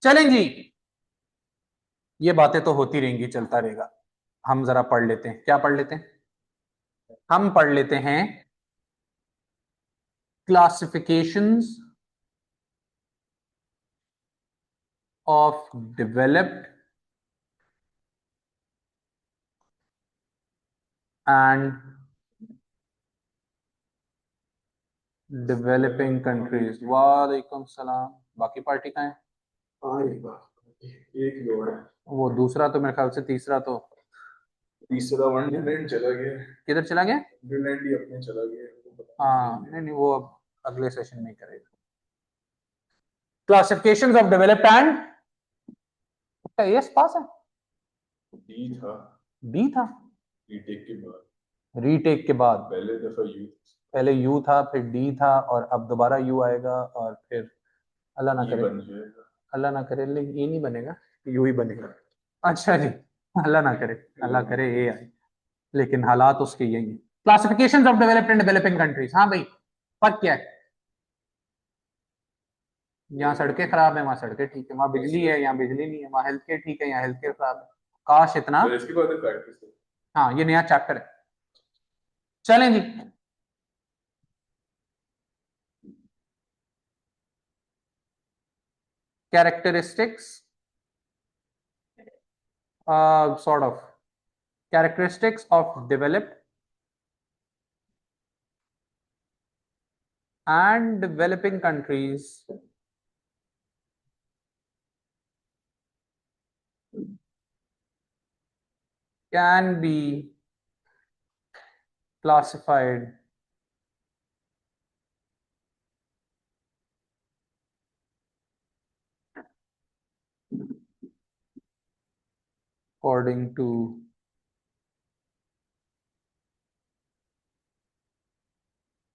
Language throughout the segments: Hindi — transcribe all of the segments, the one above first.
चलें जी। ये बातें तो होती रहेंगी, चलता रहेगा। हम जरा पढ़ लेते हैं, क्या पढ़ लेते हैं? हम पढ़ लेते हैं classifications of developed and developing countries. वालेकुम सलाम। बाकी पार्टी कहाँ है? एक ही और है। वो दूसरा तो मेरे ख्याल से, तीसरा तो, तीसरा वन डिनर चला गया। किधर चला गया? डिनर ही अपने चला गया। हाँ, नहीं नहीं, वो अब अगले सेशन में ही करेगा। क्लासिफिकेशंस ऑफ डेवलप्ड एंड, उसका एस पास है? डी था। बी था? रीटेक के बाद। रीटेक के बाद पहले दफा यू, पहले यू था, फिर डी था, और अब दोबारा यू आएगा, और फिर अल्लाह ना करे, बन जाएगा। अल्लाह ना करे, लेकिन ये नहीं बनेगा, यू ही बनेगा। अच्छा जी, अल्लाह ना करे, अल्लाह करे ये आए, लेकिन हालात उसके यही है। Classifications of developed and developing countries. हाँ भाई, फर्क क्या है? यहाँ सड़कें खराब है, वहाँ सड़कें ठीक है, वहाँ बिजली है, यहाँ बिजली नहीं है, वहाँ हेल्थ केयर ठीक है, यहाँ हेल्थ केयर खराब है। काश इतना। इसके बाद प्रैक्टिस है। हाँ, ये नया चैप्टर है। चलें जी। Characteristics, sort of characteristics of developed and developing countries can be classified according to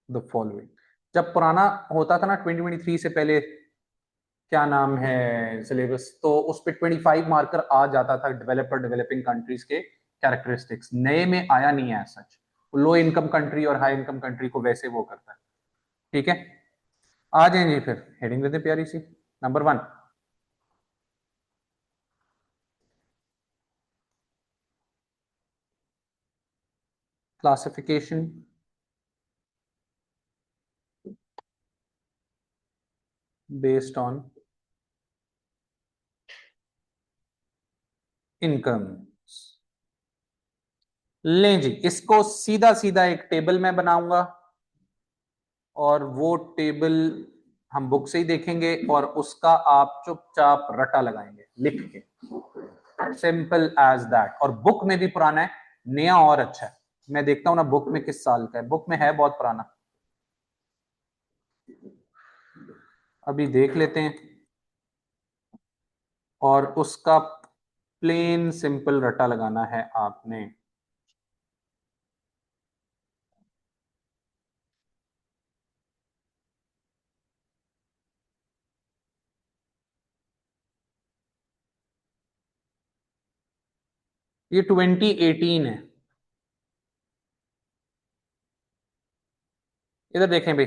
the following। जब पुराना होता था ना 2023 से पहले, क्या नाम है, सिलेबस, तो उस पे 25 मार्कर आ जाता था डेवलपर डेवलपिंग कंट्रीज के कैरेक्टरिस्टिक्स। नए में आया नहीं है सच। लो इनकम कंट्री और हाई इनकम कंट्री को वैसे वो करता है। ठीक है, आ जाए जी, फिर हेडिंग देते प्यारी सी। Number 1, classification based on income. लें जी, इसको सीधा सीधा एक टेबल में बनाऊंगा, और वो टेबल हम बुक से ही देखेंगे, और उसका आप चुपचाप रटा लगाएंगे लिख के। Simple as that. और बुक में भी पुराना है, नया और अच्छा है। मैं देखता हूं ना बुक में किस साल का है। बुक में है बहुत पुराना, अभी देख लेते हैं। और उसका प्लेन सिंपल रटा लगाना है आपने। ये 2018 है। इधर देखें भाई,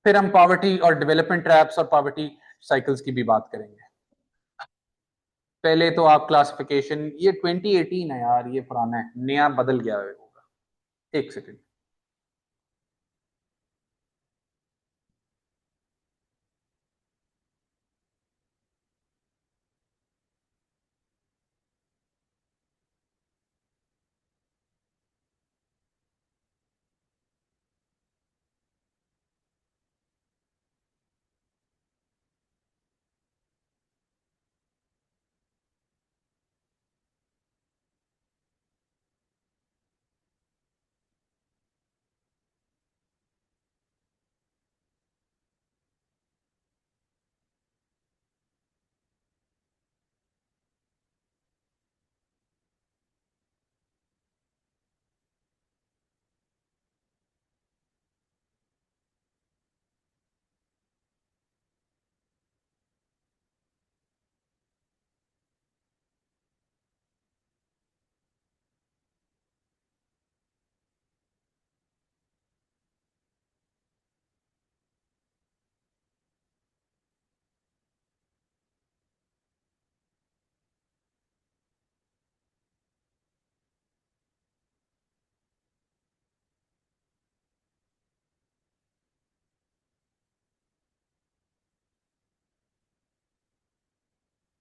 फिर हम पॉवर्टी और डेवलपमेंट ट्रैप्स और पॉवर्टी साइकिल्स की भी बात करेंगे। पहले तो आप क्लासिफिकेशन, ये 2018 है यार, ये पुराना है, नया बदल गया होगा। एक second.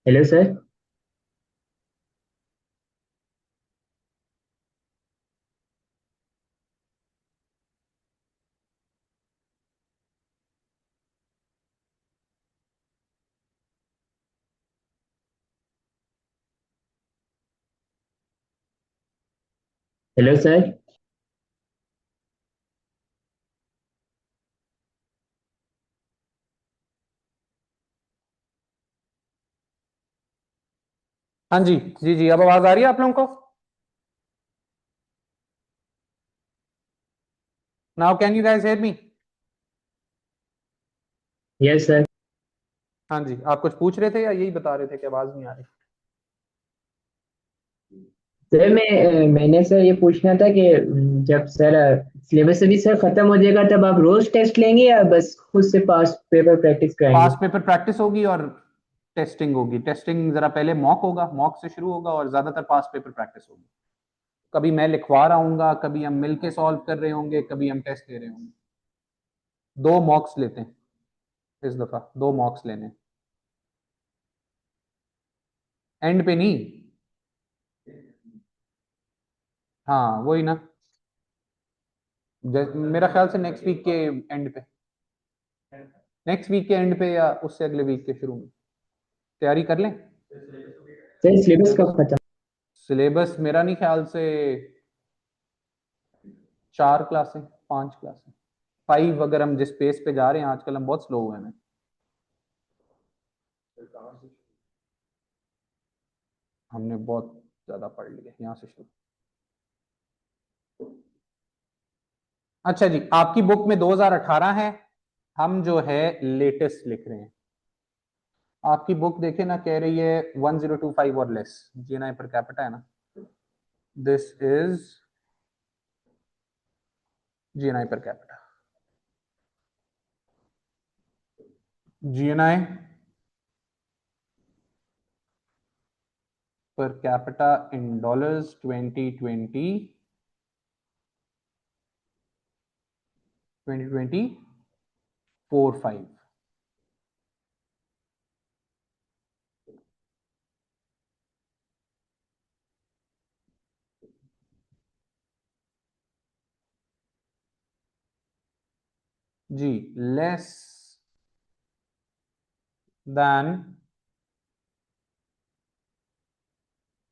Hello sir. Hello sir. हाँ जी जी जी, अब आवाज आ रही है आप लोगों को? Now can you guys hear me? Yes sir. हाँ जी, आप कुछ पूछ रहे थे या यही बता रहे थे कि आवाज नहीं आ रही? सर मैंने सर ये पूछना था कि जब सर सिलेबस अभी सर खत्म हो जाएगा तब आप रोज टेस्ट लेंगे या बस खुद से पास पेपर प्रैक्टिस कराएंगे? पास पेपर प्रैक्टिस होगी और टेस्टिंग होगी। टेस्टिंग जरा पहले मॉक होगा, मॉक से शुरू होगा और ज्यादातर पास पेपर प्रैक्टिस होगी। कभी मैं लिखवा रहा हूँ, कभी हम मिलके सॉल्व कर रहे होंगे, कभी हम टेस्ट दे रहे होंगे। दो मॉक्स लेते हैं इस दफा, दो मॉक्स लेने हैं। एंड पे नहीं। हाँ वही ना, मेरा ख्याल से नेक्स्ट वीक के एंड पे, नेक्स्ट वीक के एंड पे या उससे अगले वीक के शुरू में तैयारी कर लें। सर सिलेबस सिलेबस, कब खत्म? सिलेबस मेरा नहीं ख्याल से 4 क्लासें, 5 क्लासें, 5। अगर हम जिस पेस पे जा रहे हैं आजकल, हम बहुत स्लो हुए हैं। हमने बहुत ज्यादा पढ़ लिया, यहाँ से शुरू। अच्छा जी, आपकी बुक में 2018 है, हम जो है लेटेस्ट लिख रहे हैं। आपकी बुक देखे ना, कह रही है 1025 और लेस जीएनआई पर कैपिटा है ना। This is GNI per capita. GNI per capita in dollars 2020, 2024-5। जी, less than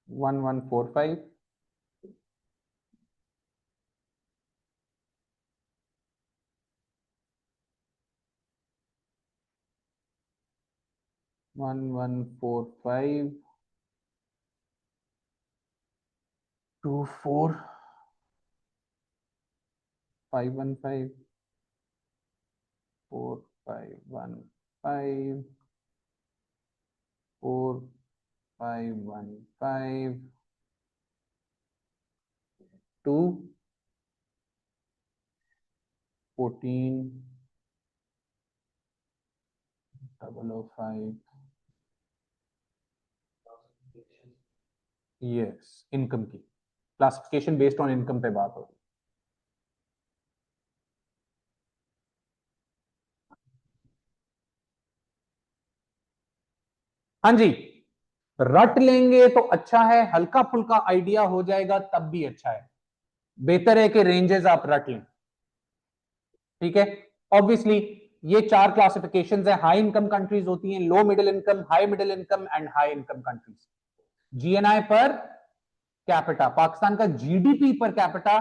1145, 1145 24 515 4515 4515 to 14005। Yes, income की क्लासिफिकेशन बेस्ड ऑन इनकम पे बात हो रही। हाँ जी, रट लेंगे तो अच्छा है, हल्का फुल्का आइडिया हो जाएगा तब भी अच्छा है। बेहतर है कि रेंजेस आप रट लें। ठीक है, ऑब्वियसली ये 4 क्लासिफिकेशंस है। हाई इनकम कंट्रीज होती हैं, low middle income, high middle income and high income countries. GNI per capita, Pakistan का जीडीपी पर कैपिटा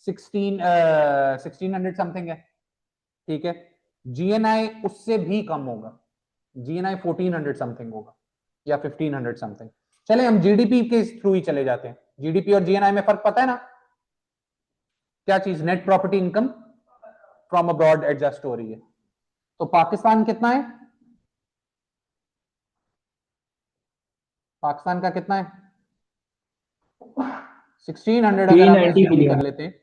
1600 समथिंग है। ठीक है, जीएनआई उससे भी कम होगा, जीएनआई 1400 समथिंग होगा या 1500 समथिंग। चले हम जीडीपी के थ्रू ही चले जाते हैं। जीडीपी और जीएनआई में फर्क पता है ना? क्या चीज? Net property income from abroad adjust हो रही है। तो पाकिस्तान कितना है? पाकिस्तान का कितना है? 1600 थ्री अगर हम नाइन्टी एज्यूम कर बिलियन लेते हैं।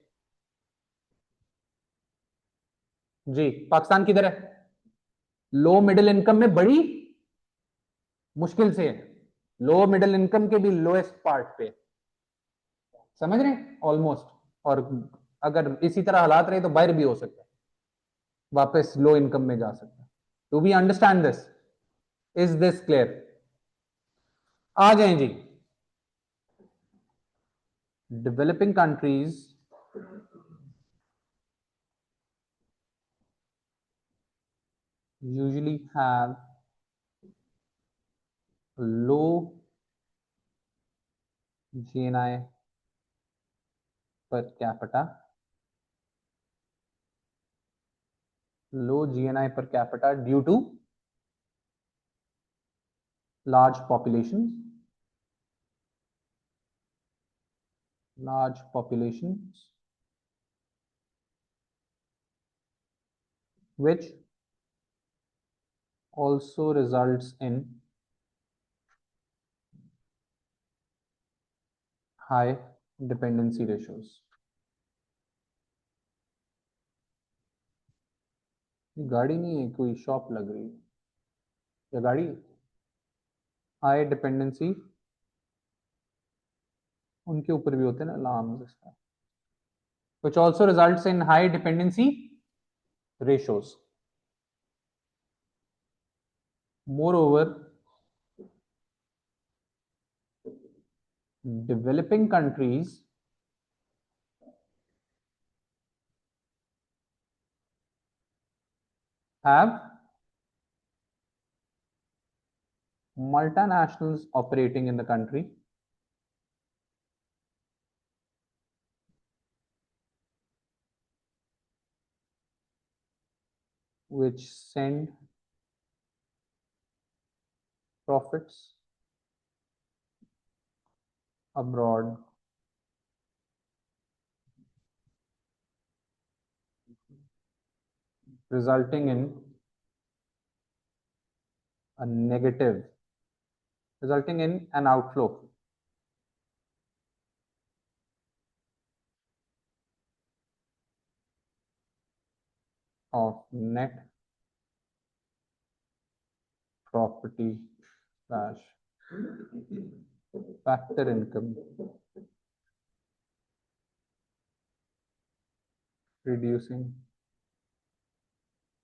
जी, पाकिस्तान किधर है? लो मिडिल इनकम में बड़ी मुश्किल से है, लो मिडिल इनकम के भी लोएस्ट पार्ट पे, समझ रहे हैं? ऑलमोस्ट। और अगर इसी तरह हालात रहे तो बाहर भी हो सकता है, वापस लो इनकम में जा सकता है। Do we understand this? Is this clear? आ जाएं जी। Developing countries usually have low GNI per capita, low GNI per capita due to large populations, which also results in high dependency ratios. ये गाड़ी नहीं है, कोई शॉप लग रही है या गाड़ी। हाई डिपेंडेंसी उनके ऊपर भी होते हैं ना alarms, which also results in high dependency ratios. Moreover, developing countries have multinationals operating in the country, which send profits abroad, resulting in a negative, resulting in an outflow of net property slash factor income, reducing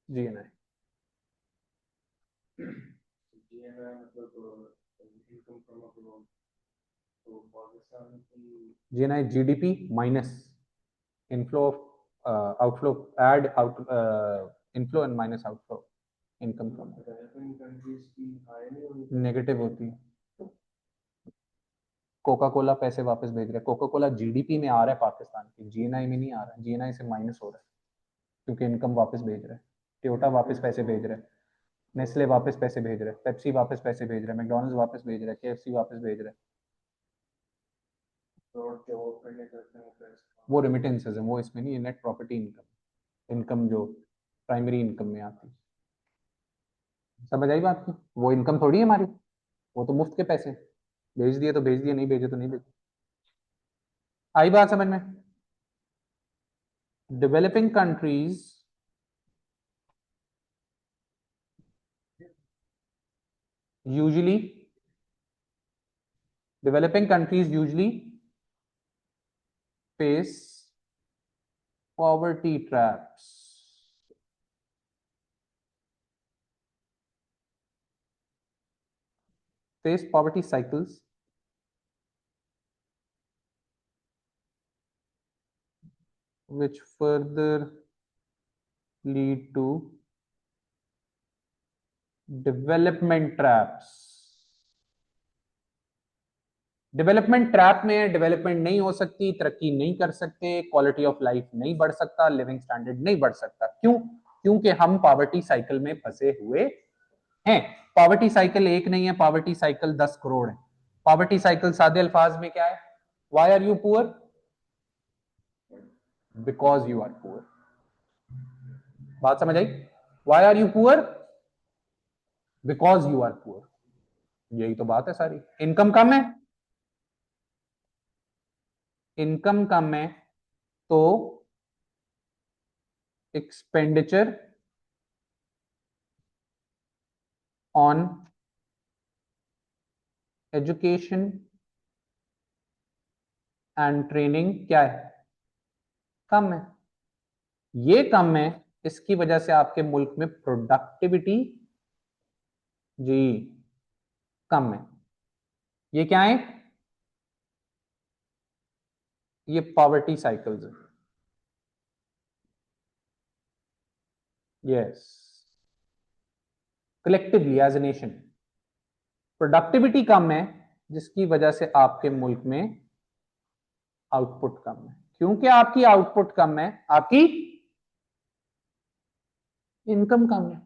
GNI. GNI मतलब income from abroad, तो पाकिस्तान की GNI GDP minus inflow of outflow, add out inflow and minus outflow income from developing countries की हाई नहीं होनी नेगेटिव होती है। कोका कोला पैसे वापस भेज रहा है, कोका कोला जीडीपी में आ रहा है पाकिस्तान की, जीएनआई में नहीं आ रहा है, जीएनआई से माइनस हो रहा है क्योंकि इनकम वापस भेज रहा है। टोयोटा वापस पैसे भेज रहा है, नेस्ले वापस पैसे भेज रहा है, पेप्सी वापस पैसे भेज रहा है, मैकडॉनल्ड्स वापस भेज रहा है, केएफसी वापस भेज रहा है। रोड के वो करने करते हैं पैसे वो रेमिटेंसेज है, वो इसमें नहीं है। नेट प्रॉपर्टी इनकम, इनकम जो प्राइमरी इनकम में आती है। समझ आई बात की? वो इनकम थोड़ी है हमारी, वो तो मुफ्त के पैसे, भेज दिए तो भेज दिए, नहीं भेजे तो नहीं भेजे। आई बात समझ में? Developing countries usually developing countries usually face poverty traps, face poverty cycles which further lead to development traps. Development trap में डेवलपमेंट नहीं हो सकती, तरक्की नहीं कर सकते, क्वालिटी ऑफ लाइफ नहीं बढ़ सकता, लिविंग स्टैंडर्ड नहीं बढ़ सकता। क्यों? क्योंकि हम पावर्टी साइकिल में फंसे हुए हैं। पावर्टी साइकिल एक नहीं है, पावर्टी साइकिल 10 करोड़ है। पावर्टी साइकिल सादे अल्फाज में क्या है? Why are you poor? Because you are poor. बात समझ आई? Why are you poor? Because you are poor. यही तो बात है सारी। इनकम कम है, इनकम कम है तो expenditure on education and training क्या है? कम है। ये कम है, इसकी वजह से आपके मुल्क में प्रोडक्टिविटी जी कम है। ये क्या है? ये पॉवर्टी साइकिल्स है। Yes, collectively as a nation productivity कम है, जिसकी वजह से आपके मुल्क में आउटपुट कम है। क्योंकि आपकी आउटपुट कम है, आपकी इनकम कम है।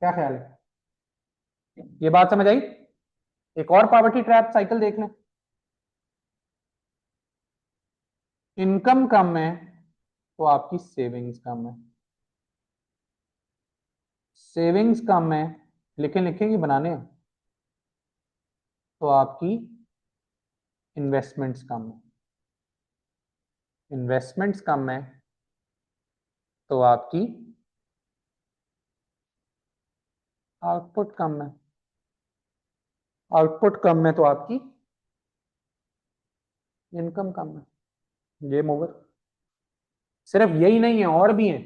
क्या ख्याल है? ये बात समझ आई? एक और पॉवर्टी ट्रैप साइकिल देख लें। इनकम कम है तो आपकी सेविंग्स कम है, सेविंग्स कम है, लेकिन लिखेंगे बनाने हैं, तो आपकी इन्वेस्टमेंट्स कम है, इन्वेस्टमेंट्स कम है तो आपकी आउटपुट कम है, आउटपुट कम है तो आपकी इनकम कम है। Game over. सिर्फ यही नहीं है, और भी है।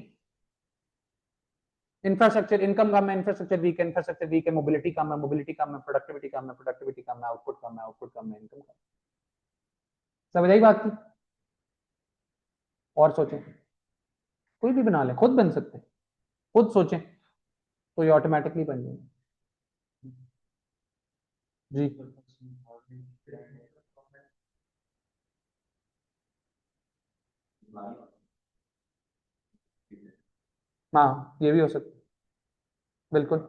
इंफ्रास्ट्रक्चर इनकम कम है, इंफ्रास्ट्रक्चर वीक है, इंफ्रास्ट्रक्चर वीक है, मोबिलिटी कम है, मोबिलिटी कम है, प्रोडक्टिविटी कम है, प्रोडक्टिविटी कम है, आउटपुट कम है, आउटपुट कम है, इनकम कम है। समझ आई बात की? और सोचें, कोई भी बना ले, खुद बन सकते हैं, खुद सोचें तो ये ऑटोमेटिकली बन जाएंगे। जी हाँ, ये भी हो सकता है, बिल्कुल।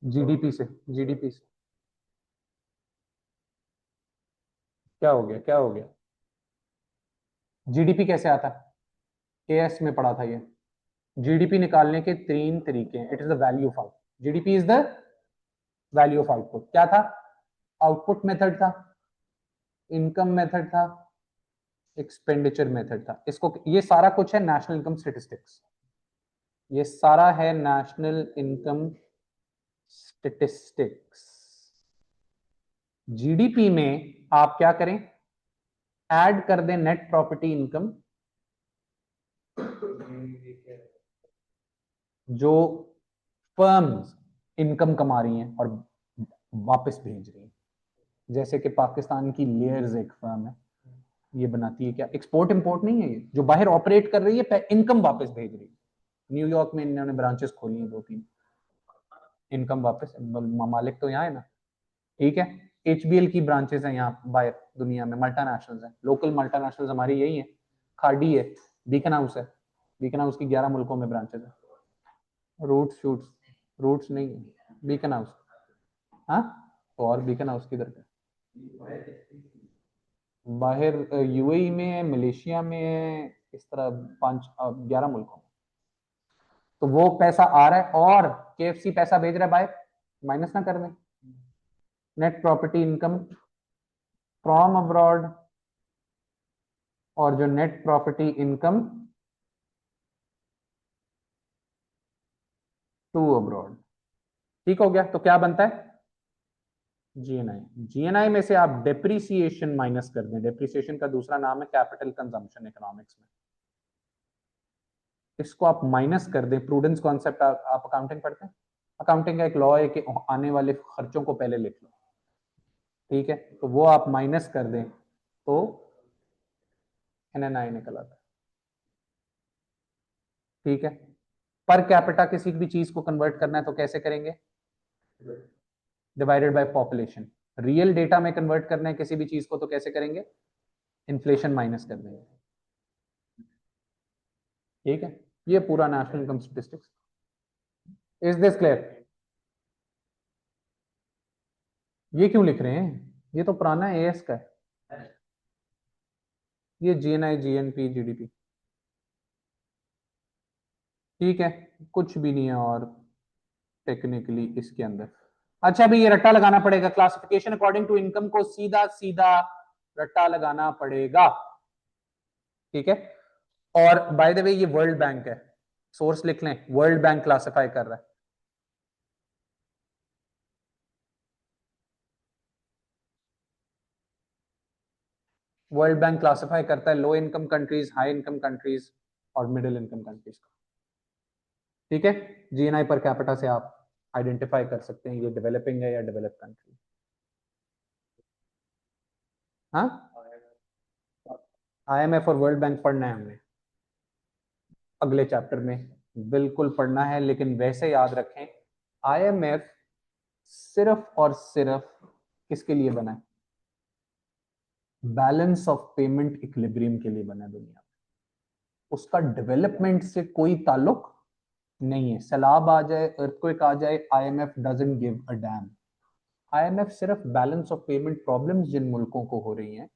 जीडीपी से, जीडीपी से क्या हो गया, क्या हो गया? जीडीपी कैसे आता है? केएस में पढ़ा था ये। जीडीपी निकालने के तीन तरीके हैं। It is the value of output. GDP is the value of output. क्या था? आउटपुट मेथड था, इनकम मेथड था, एक्सपेंडिचर मेथड था। इसको, ये सारा कुछ है नेशनल इनकम स्टेटिस्टिक्स, ये सारा है नेशनल इनकम स्टेटिस्टिक्स। जीडीपी में आप क्या करें? ऐड कर दें नेट प्रॉपर्टी इनकम, जो फर्म्स इनकम कमा रही हैं और वापस भेज रही हैं। जैसे कि पाकिस्तान की लेयर्स एक फर्म है, ये बनाती है क्या? एक्सपोर्ट इंपोर्ट नहीं है, ये जो बाहर ऑपरेट कर रही है, इनकम वापस भेज रही है। न्यूयॉर्क में इन्होंने ब्रांचेस खोली हैं 2-3, इनकम वापस, ममालिक तो यहाँ है ना, ठीक है। एचबीएल की ब्रांचेस हैं यहाँ बाहर दुनिया में, मल्टानेशनल्स हैं। लोकल मल्टानेशनल्स हमारी यही है, खाड़ी है, बीकन हाउस है, बीकन हाउस की 11 मुल्कों में ब्रांचेस है। रूट्स शूट्स, रूट्स नहीं है, बीकन हाउस। हाँ, तो और बीकन हाउस किधर का? बाहर यूएई में है, मलेशिया में है, इस तरह 5-11 मुल्कों में। तो वो पैसा आ रहा है और केएफसी पैसा भेज रहा है बाहर, माइनस ना कर दें net property income from abroad, और जो net property income to abroad. ठीक हो गया? तो क्या बनता है? जीएनआई। जीएनआई में से आप डेप्रिसिएशन माइनस कर दें। डेप्रिसिएशन का दूसरा नाम है कैपिटल कंजम्पशन इकोनॉमिक्स में। इसको आप माइनस कर दें। प्रूडेंस कॉन्सेप्ट आप अकाउंटिंग पढ़ते हैं? अकाउंटिंग का एक लॉ है कि आने वाले खर्चों को पहले लिख लो, ठीक है? तो वो आप माइनस कर दें तो एनएनआई निकल आता है, ठीक है। पर कैपिटा किसी भी चीज को कन्वर्ट करना है तो कैसे करेंगे? Divided by population. Real data में कन्वर्ट करना है किसी भी चीज को तो कैसे करेंगे? इन्फ्लेशन माइनस कर देंगे, ठीक है। ये पूरा national income statistics. Is this clear? ये क्यों लिख रहे हैं? ये तो पुराना एएस का है। ये जीएनआई, जीएनपी, जीडीपी, ठीक है, कुछ भी नहीं है और टेक्निकली इसके अंदर। अच्छा, अभी ये रट्टा लगाना पड़ेगा। क्लासिफिकेशन अकॉर्डिंग टू इनकम को सीधा सीधा रट्टा लगाना पड़ेगा, ठीक है। और बाय द वे ये वर्ल्ड बैंक है, सोर्स लिख लें, वर्ल्ड बैंक क्लासिफाई कर रहा है। वर्ल्ड बैंक क्लासिफाई करता है low income countries, high income countries और मिडिल इनकम कंट्रीज को। ठीक है, जीएनआई पर कैपिटा से आप आइडेंटिफाई कर सकते हैं ये डेवलपिंग है या डेवलप कंट्री। हाँ, आईएमएफ और वर्ल्ड बैंक पढ़ना है हमने अगले चैप्टर में, बिल्कुल पढ़ना है, लेकिन वैसे याद रखें आईएमएफ सिर्फ और सिर्फ किसके लिए बना है? बैलेंस ऑफ पेमेंट इक्विलिब्रियम के लिए बना है दुनिया में। उसका डेवलपमेंट से कोई ताल्लुक नहीं है। सैलाब आ जाए, अर्थक्वेक आ जाए, IMF doesn't give a dam. IMF सिर्फ बैलेंस ऑफ पेमेंट प्रॉब्लम्स जिन मुल्कों को हो रही हैं,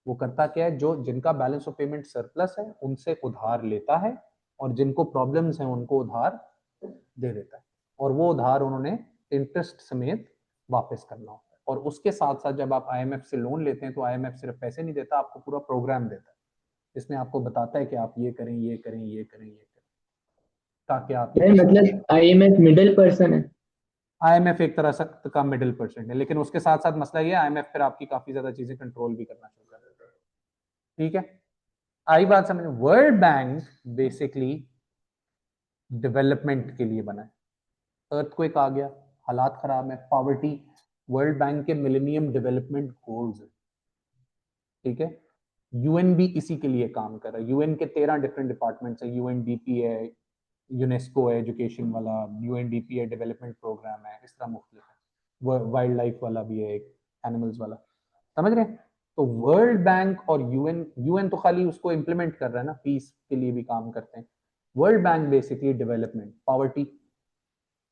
वो करता क्या है, जो जिनका बैलेंस ऑफ पेमेंट सरप्लस है उनसे उधार लेता है, और जिनको प्रॉब्लम्स हैं उनको उधार दे देता है, और वो उधार उन्होंने इंटरेस्ट समेत वापस करना होता है। और उसके साथ साथ जब आप आईएमएफ से लोन लेते हैं तो आईएमएफ सिर्फ पैसे नहीं देता, आपको पूरा प्रोग्राम देता है, जिसमें आपको बताता है कि आप ये करें, ये करें, ये करें, ये करें, ताकि आपकी नहीं मतलब आईएमएफ मिडिल पर्सन है। आईएमएफ एक तरह से का मिडिल परसेंट है, लेकिन उसके साथ साथ मसला ये आईएमएफ फिर आपकी काफी ज्यादा चीजें कंट्रोल भी करना शुरू कर देता है। ठीक है, आई बात समझ। वर्ल्ड बैंक बेसिकली डेवलपमेंट के लिए बना है। अर्थक्वेक आ गया, हालात खराब है, पॉवर्टी, वर्ल्ड बैंक के मिलेनियम डेवलपमेंट गोल्स है। ठीक है, यूएन भी इसी के लिए काम कर रहा है। यूएन के 13 डिफरेंट डिपार्टमेंट्स है, यूएनडीपी है, यूनेस्को है एजुकेशन वाला, यूएनडीपी है डेवलपमेंट प्रोग्राम है, इस तरह मुख्तलिफ है, वाइल्ड लाइफ वाला भी है एक, एनिमल्स वाला, समझ रहे हैं? तो वर्ल्ड बैंक और यूएन, यूएन तो खाली उसको इम्प्लीमेंट कर रहा है ना, पीस के लिए भी काम करते हैं। World bank basically development, poverty,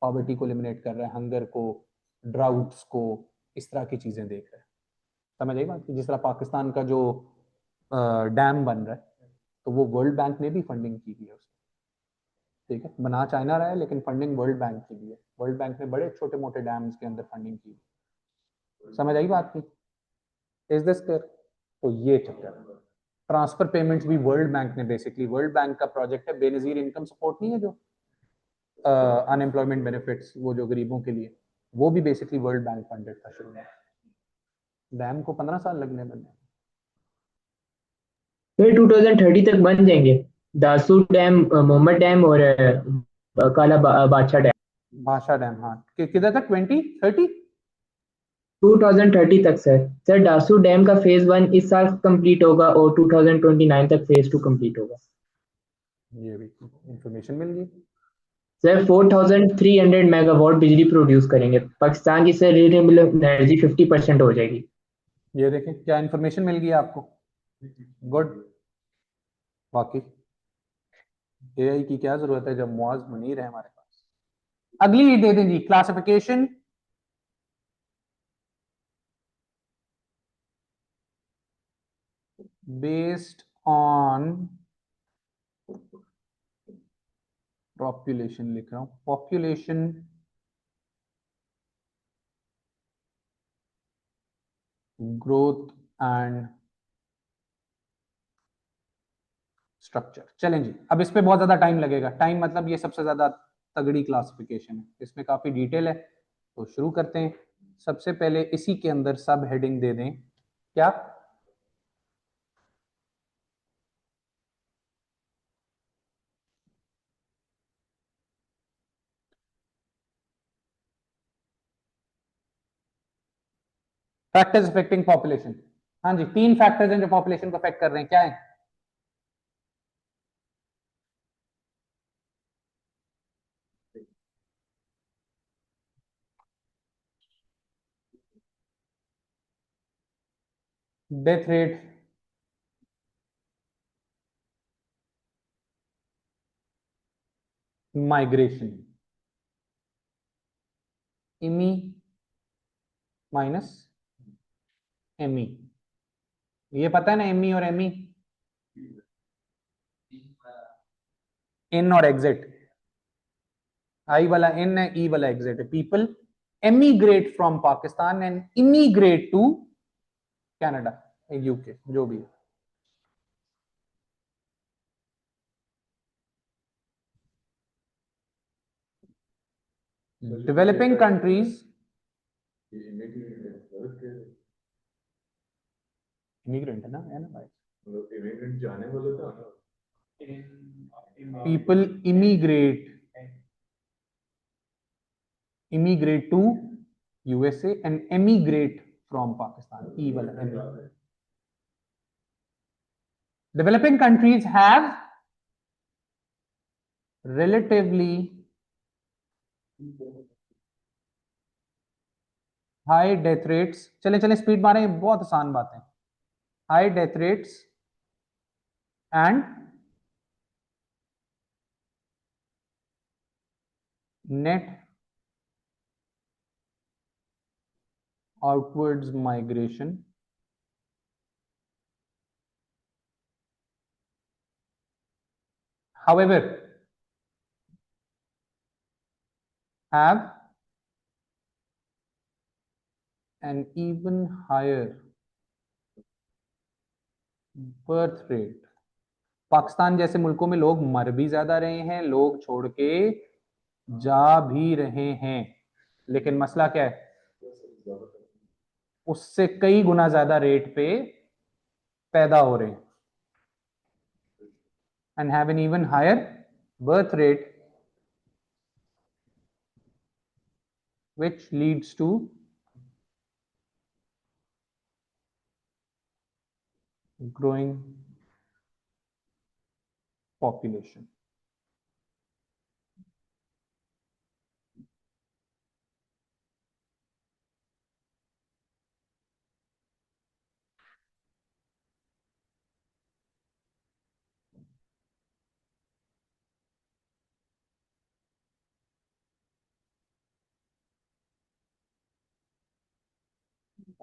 poverty को एलिमिनेट कर रहा है, हंगर को, ड्राउट्स को, इस तरह की चीजें देख रहा है। समझ आई बात? जिस तरह पाकिस्तान का जो डैम बन रहा है, तो वो वर्ल्ड बैंक ने भी फंडिंग की हुई है उसकी। ठीक है, बना चाइना रहा है लेकिन फंडिंग वर्ल्ड बैंक की भी है। वर्ल्ड बैंक ने बड़े छोटे मोटे डैम्स के अंदर फंडिंग की। समझ आई बात की? Is this clear? तो ये चक्कर है। ट्रांसफर पेमेंट्स भी वर्ल्ड बैंक ने, बेसिकली वर्ल्ड बैंक का प्रोजेक्ट है, बेनजीर इनकम सपोर्ट नहीं है जो अनएम्प्लॉयमेंट बेनिफिट्स, वो जो गरीबों के लिए, वो भी बेसिकली वर्ल्ड बैंक फंडेड था शुरू में। डैम को 15 साल लगने बने। फिर 2030 तक बन जाएंगे दासू डैम, मोहम्मद डैम और बादशाह डैम। भाषा डैम, हाँ, किधर तक? 2030? 2030 तक सर। सर दासू डैम का फेज 1 इस साल कंप्लीट होगा और 2029 तक फेज 2 कंप्लीट होगा। ये भी इंफॉर्मेशन मिल गई। सर 4300 मेगावाट बिजली प्रोड्यूस करेंगे पाकिस्तान की। सर रिन्यूएबल एनर्जी 50% हो जाएगी। ये देखें क्या इंफॉर्मेशन मिल गई आपको। गुड। बाकी एआई की क्या जरूरत है जब मुआज मुनीर है हमारे पास। अगली दे दें जी, क्लासिफिकेशन बेस्ड ऑन पॉपुलेशन, लिख रहा हूं, पॉपुलेशन ग्रोथ एंड स्ट्रक्चर। चलें जी, अब इस पे बहुत ज्यादा टाइम लगेगा। टाइम मतलब ये सबसे ज्यादा तगड़ी क्लासिफिकेशन है, इसमें काफी डिटेल है, तो शुरू करते हैं। सबसे पहले इसी के अंदर सब हेडिंग दे दें, क्या? Factors affecting population. हाँ जी, 3 फैक्टर्स हैं जो पॉपुलेशन को अफेक्ट कर रहे हैं, क्या है? Death rate, migration, Emmy minus ME. ये पता है ना, एमई और एमई, इन और एग्जिट। आई वाला इन है, ई वाला एग्जिट है। People emigrate from Pakistan and immigrate to Canada, UK, जो भी है। डेवलपिंग कंट्रीज, इमिग्रेंट है ना भाई, इमिग्रेंट जाने वाले तो people immigrate immigrate to USA and emigrate from Pakistan. E wala emigrate. Developing countries have relatively high death rates. चले चले स्पीड मारें, बहुत आसान बात है. High death rates and net outwards migration. However, have an even higher birth rate. Pakistan जैसे मुल्कों में लोग मर भी ज्यादा रहे हैं, लोग छोड़ के जा भी रहे हैं, लेकिन मसला क्या है, उससे कई गुना ज्यादा रेट पे पैदा हो रहे हैं. And have an even higher birth rate which leads to growing population.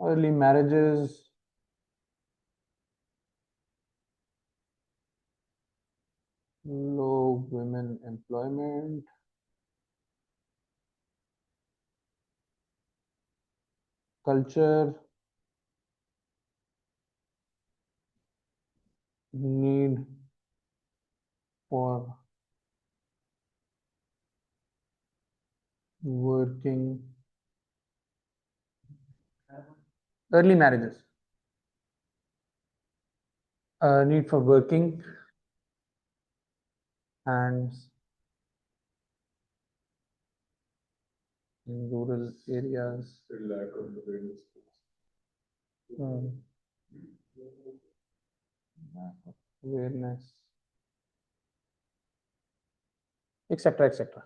Early marriages, low women employment, culture, need for working, early marriages, need for working hands in rural areas, lack of awareness. lack of awareness, etc., etc.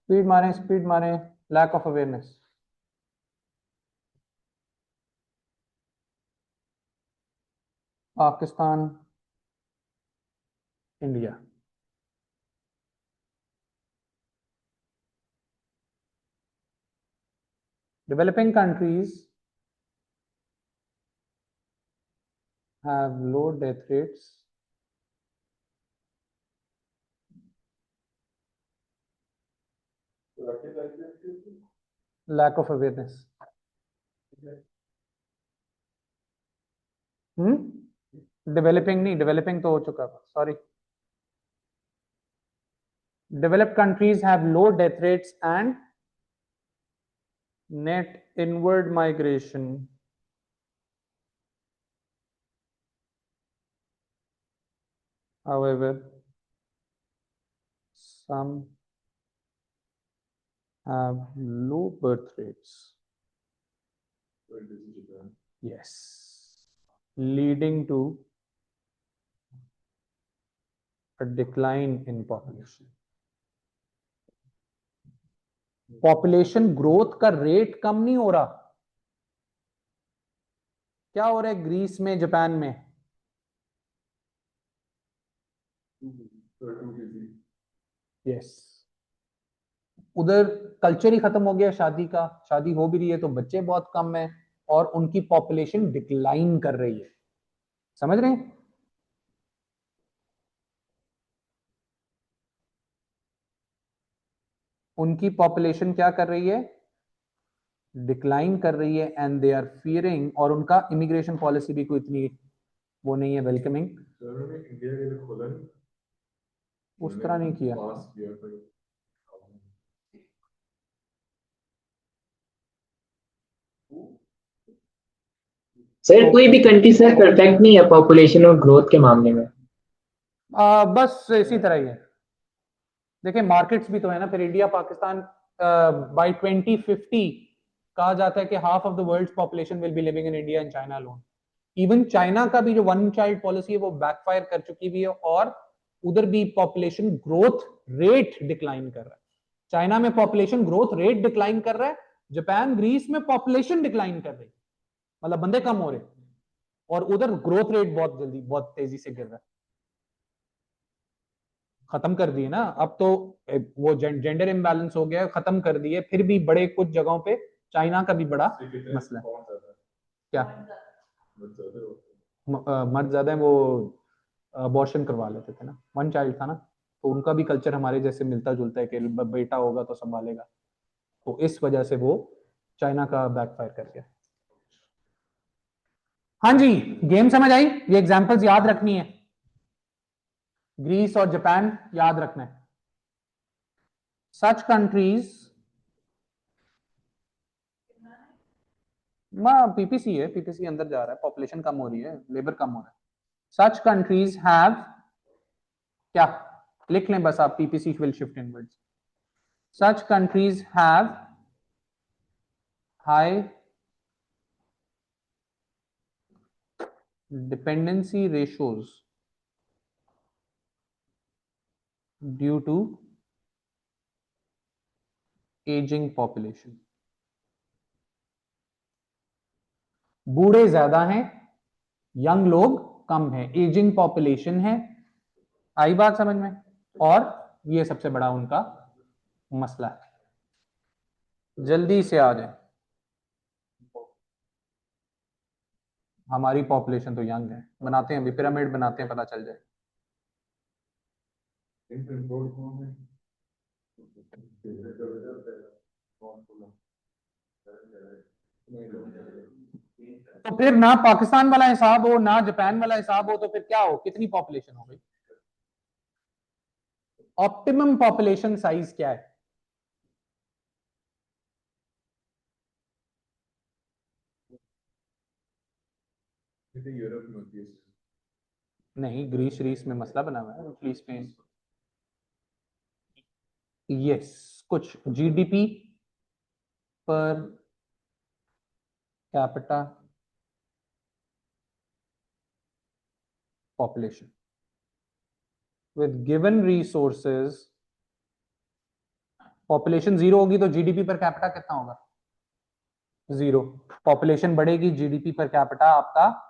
Speed मारें, lack of awareness. Pakistan, India. Developing countries have low death rates lack of awareness. Developing नहीं, डेवलपिंग तो हो चुका, sorry. Developed countries have low death rates and net inward migration. However, some have low birth rates. Yes, leading to a decline in population. Population growth का रेट कम नहीं हो रहा. क्या हो रहा है ग्रीस में, जापान में? यस, उधर कल्चर ही खत्म हो गया शादी का. शादी हो भी रही है तो बच्चे बहुत कम है और उनकी पॉपुलेशन डिक्लाइन कर रही है. समझ रहे हैं? उनकी पॉपुलेशन क्या कर रही है? डिक्लाइन कर रही है. एंड दे आर फियरिंग, और उनका इमिग्रेशन पॉलिसी भी कोई इतनी वो नहीं है, वेलकमिंग. इंडिया के लिए खोला नहीं, उस तरह नहीं किया. पास किया था. सर कोई भी कंट्री सर परफेक्ट नहीं है पॉपुलेशन और ग्रोथ के मामले में। बस इसी तरह ही है। देखिए मार्केट्स भी तो है ना, फिर इंडिया पाकिस्तान बाय 2050 कहा जाता है कि half of the world's population will be living in India and China alone. Even China का भी जो वन चाइल्ड पॉलिसी है वो बैकफायर कर चुकी भी है, और उधर भी पॉपुलेशन ग्रोथ रेट डिक्लाइन कर रहा है। चाइना में पॉपुलेशन ग्रोथ रेट डिक्लाइन कर रहा है, जापान ग्रीस में पॉपुलेशन डिक्लाइन कर रही है, मतलब बंदे कम हो रहे, और उधर ग्रोथ रेट बहुत जल्दी बहुत तेजी से गिर रहा है। खत्म कर दिए ना अब तो, वो जेंडर इम्बैलेंस हो गया, खत्म कर दिए, फिर भी बड़े कुछ जगहों पे चाइना का भी बड़ा मसला है। क्या मर्द ज्यादा है, वो अबॉर्शन करवा लेते थे ना, वन चाइल्ड था ना, तो उनका भी कल्चर हमारे जैसे मिलता जुलता है कि बेटा होगा तो संभालेगा, तो इस वजह से वो चाइना का बैकफायर कर गया। हाँ जी, गेम समझ आई, ये एग्जांपल्स याद रखनी है, ग्रीस और जापान याद रखना है। सच कंट्रीज, पीपीसी है, पीपीसी अंदर जा रहा है, पॉपुलेशन कम हो रही है, लेबर कम हो रहा है। सच कंट्रीज हैव, क्या लिख लें बस आप, PPC will shift inwards. Such countries have high dependency ratios due to aging population। बूढ़े ज्यादा हैं, यंग लोग कम हैं, एजिंग पॉपुलेशन है। आई बात समझ में? और ये सबसे बड़ा उनका मसला है। जल्दी से आ जाए, हमारी पॉपुलेशन तो यंग है, बनाते हैं अभी पिरामिड बनाते हैं, पता चल जाए। तो फिर ना पाकिस्तान वाला हिसाब हो ना जापान वाला हिसाब हो, तो फिर क्या हो, कितनी पॉपुलेशन हो गई? ऑप्टिमम पॉपुलेशन साइज क्या है? यूरोप में होती है। नहीं, ग्रीस रीस में मसला बना हुआ है, इटली स्पेन। यस, कुछ GDP per capita population with given resources, population zero होगी तो जीडीपी पर कैपिटा कितना होगा? जीरो। पॉपुलेशन बढ़ेगी, जीडीपी पर कैपिटा आपका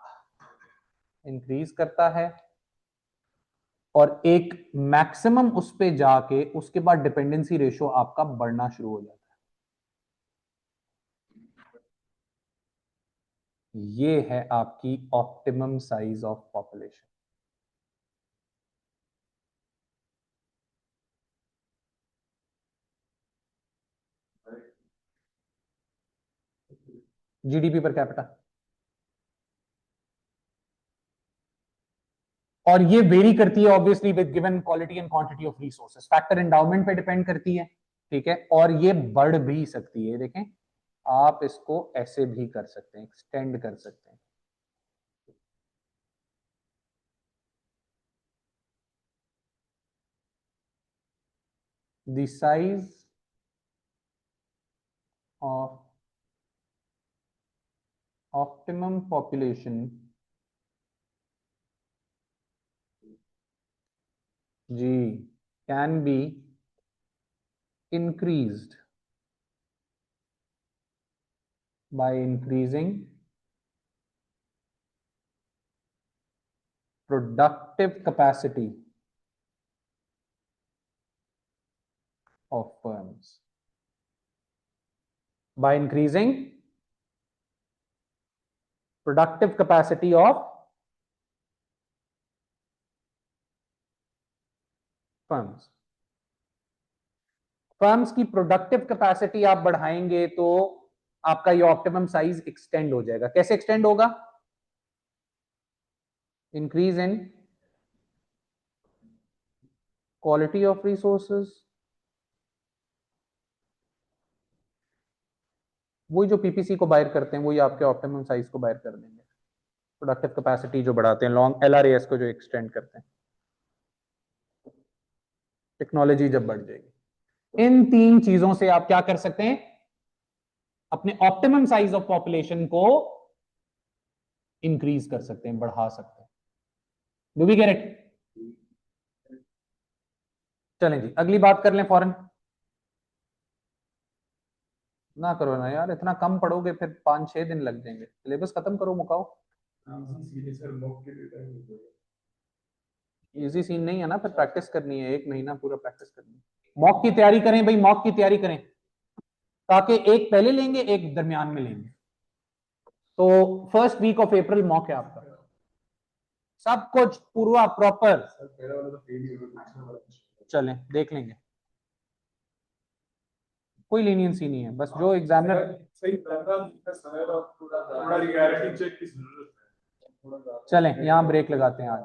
इंक्रीज करता है, और एक मैक्सिमम उस पे जाके उसके बाद डिपेंडेंसी रेशियो आपका बढ़ना शुरू हो जाता है। ये है आपकी optimum size of population. GDP per capita, और ये वेरी करती है obviously with given quality and quantity of resources, factor endowment पे डिपेंड करती है, ठीक है, और ये बढ़ भी सकती है। देखें, आप इसको ऐसे भी कर सकते हैं, एक्सटेंड कर सकते हैं। The size of optimum population जी can be increased by increasing productive capacity of firms, by increasing productive capacity of firms। Firms की प्रोडक्टिव कैपेसिटी आप बढ़ाएंगे तो आपका ये ऑप्टिमम साइज एक्सटेंड हो जाएगा। कैसे एक्सटेंड होगा? Increase in quality of resources, वही जो पीपीसी को बायर करते हैं वही आपके ऑप्टिमम साइज को बायर कर देंगे। प्रोडक्टिव कैपेसिटी जो बढ़ाते हैं, लॉन्ग LRAS को जो एक्सटेंड करते हैं, टेक्नोलॉजी जब बढ़ जाएगी। इन 3 चीजों से आप क्या कर सकते हैं, अपने ऑप्टिमम साइज ऑफ पॉपुलेशन को इंक्रीज कर सकते हैं, बढ़ा सकते हैं। Do we get it? चलें जी, अगली बात कर लें फौरन। ना करो ना यार, इतना कम पढ़ोगे फिर 5-6 दिन लग जाएंगे। सिलेबस खत्म करो, मुकाओ। इजी सीन नहीं है ना, फिर प्रैक्टिस करनी है, 1 महीना पूरा प्रैक्टिस करनी है। मॉक की तैयारी करें भाई, मॉक की तैयारी करें, ताकि एक पहले लेंगे, एक दरमियान में लेंगे। तो first week of April mock है आपका, सब कुछ पूरा प्रॉपर। चलें देख लेंगे, कोई लीनियंसी नहीं है, बस जो एग्जामिनर सही थोड़ा रियलिटी चेक की जरूरत है। चलें यहाँ ब्रेक लगाते हैं आज।